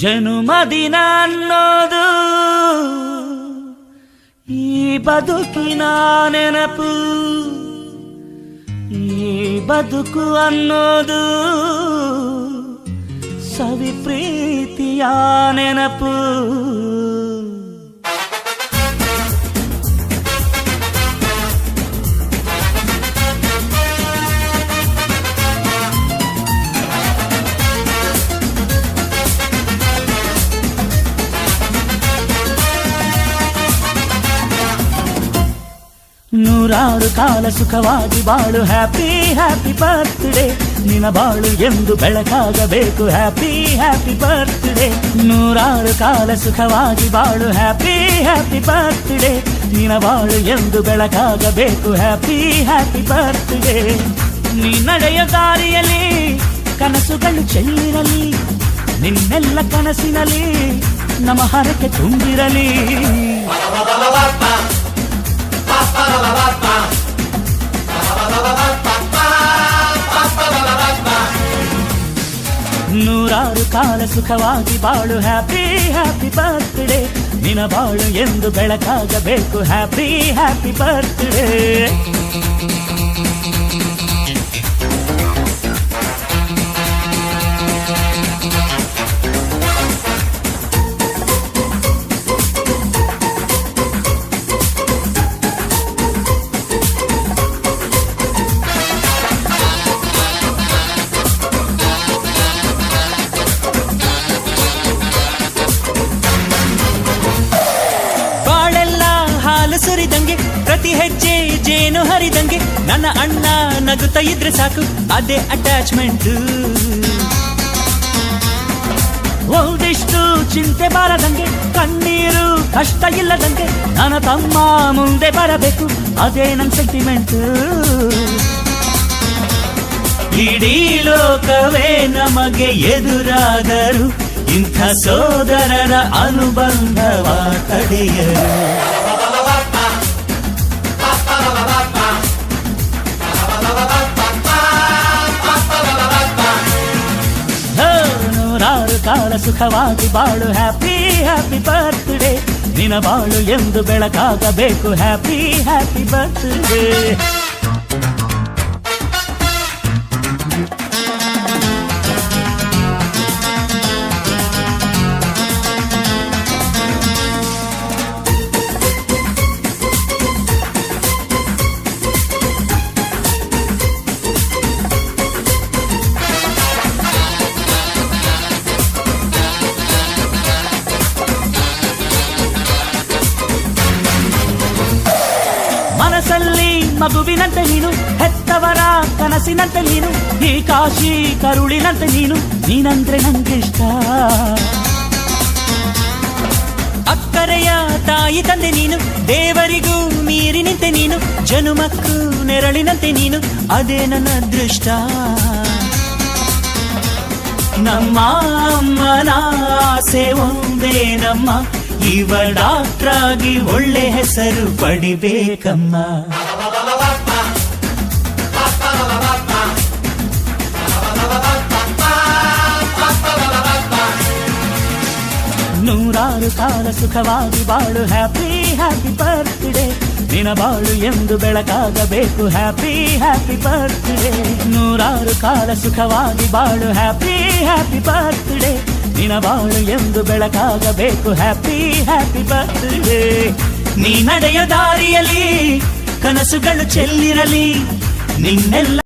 ಜನುಮದಿನ ಅನ್ನೋದು ಈ ಬದುಕಿನ ನೆನಪು, ಈ ಬದುಕು ಅನ್ನೋದು ಸವಿ ಪ್ರೀತಿಯ ನೆನಪು. ನೂರಾರು ಕಾಲ ಸುಖವಾಗಿ ಬಾಳು, ಹ್ಯಾಪಿ ಹ್ಯಾಪಿ ಬರ್ತ್ಡೇ. ನಿನ್ನ ಬಾಳು ಎಂದು ಬೆಳಕಾಗಬೇಕು, ಹ್ಯಾಪಿ ಹ್ಯಾಪಿ ಬರ್ತ್ಡೇ. ನೂರಾರು ಕಾಲ ಸುಖವಾಗಿ ಬಾಳು, ಹ್ಯಾಪಿ ಹ್ಯಾಪಿ ಬರ್ತ್ಡೇ. ನಿನ್ನ ಬಾಳು ಎಂದು ಬೆಳಕಾಗಬೇಕು, ಹ್ಯಾಪಿ ಹ್ಯಾಪಿ ಬರ್ತ್ಡೇ. ನೀ ನಡೆಯ ದಾರಿಯಲ್ಲಿ ಕನಸುಗಳು ಚೆಲ್ಲಿರಲಿ, ನಿನ್ನೆಲ್ಲ ಕನಸಿನಲ್ಲಿ ನಮ್ಮ ಹರಕೆ ತುಂಬಿರಲಿ. ನೂರಾರು ಕಾಲ ಸುಖವಾಗಿ ಬಾಳು, ಹ್ಯಾಪಿ ಹ್ಯಾಪಿ ಬರ್ತ್ಡೇ. ನಿನ್ನ ಬಾಳು ಎಂದು ಬೆಳಕಾಗಬೇಕು, ಹ್ಯಾಪಿ ಹ್ಯಾಪಿ ಬರ್ತ್ಡೇ. ಸುರಿದಂಗೆ ಪ್ರತಿ ಹೆಜ್ಜೆ ಜೇನು ಹರಿದಂಗೆ, ನನ್ನ ಅಣ್ಣ ನಗುತ್ತಾ ಇದ್ರೆ ಸಾಕು, ಅದೇ ಅಟ್ಯಾಚ್ಮೆಂಟ್. ಒಂದಿಷ್ಟು ಚಿಂತೆ ಬಾರದಂಗೆ, ಕಣ್ಣೀರು ಕಷ್ಟ ಇಲ್ಲದಂಗೆ, ನನ್ನ ತಮ್ಮ ಮುಂದೆ ಬರಬೇಕು, ಅದೇ ನನ್ನ ಸೆಂಟಿಮೆಂಟ್. ಇಡೀ ಲೋಕವೇ ನಮಗೆ ಎದುರಾದರು, ಇಂಥ ಸೋದರರ ಅನುಬಂಧವ ತಡೆಯರು. ನೂರಾರು ಕಾಲ ಸುಖವಾಗಿ ಬಾಳು, ಹ್ಯಾಪಿ ಹ್ಯಾಪಿ ಬರ್ತ್ಡೇ. ನಿನ್ನ ಬಾಳು ಎಂದು ಬೆಳಕಾಗಬೇಕು, ಹ್ಯಾಪಿ ಹ್ಯಾಪಿ ಬರ್ತ್ಡೇ. ಮನಸ್ಸಲ್ಲಿ ಮಗುವಿನಂತೆ ನೀನು, ಹೆತ್ತವರ ಕನಸಿನಂತೆ ನೀನು, ಈ ಕಾಶಿ ಕರುಳಿನಂತೆ ನೀನು, ನೀನಂದ್ರೆ ನಂಗಿಷ್ಟ. ಅಕ್ಕರೆಯ ತಾಯಿ ತಂದೆ ನೀನು, ದೇವರಿಗೂ ಮೀರಿ ನಿಂತೆ ನೀನು, ಜನುಮಕ್ಕೂ ನೆರಳಿನಂತೆ ನೀನು, ಅದೇ ನನ್ನ ಅದೃಷ್ಟ. ನಮ್ಮ ಅಮ್ಮನ ಆಸೆ ಒಂದೇ ನಮ್ಮ, ಇವ ಡಾಕ್ಟ್ರಾಗಿ ಒಳ್ಳೆ ಹೆಸರು ಪಡಿಬೇಕಮ್ಮ. ನೂರಾರು ಕಾಲ ಸುಖವಾಗಿ ಬಾಳು, ಹ್ಯಾಪಿ ಹ್ಯಾಪಿ ಬರ್ತ್ಡೇ. ನಿನ್ನ ಬಾಳು ಎಂದು ಬೆಳಕಾಗಬೇಕು, ಹ್ಯಾಪಿ ಹ್ಯಾಪಿ ಬರ್ತ್ಡೇ. ನೂರಾರು ಕಾಲ ಸುಖವಾಗಿ ಬಾಳು, ಹ್ಯಾಪಿ ಹ್ಯಾಪಿ ಬರ್ತ್ಡೇ. ನಿನ್ನ ಬಾಳು ಎಂದು ಬೆಳಕಾಗಬೇಕು, ಹ್ಯಾಪಿ ಹ್ಯಾಪಿ ಬರ್ತ್ಡೇ. ನೀ ನಡೆಯ ದಾರಿಯಲ್ಲಿ ಕನಸುಗಳು ಚೆಲ್ಲಿರಲಿ, ನಿನ್ನೆಲ್ಲ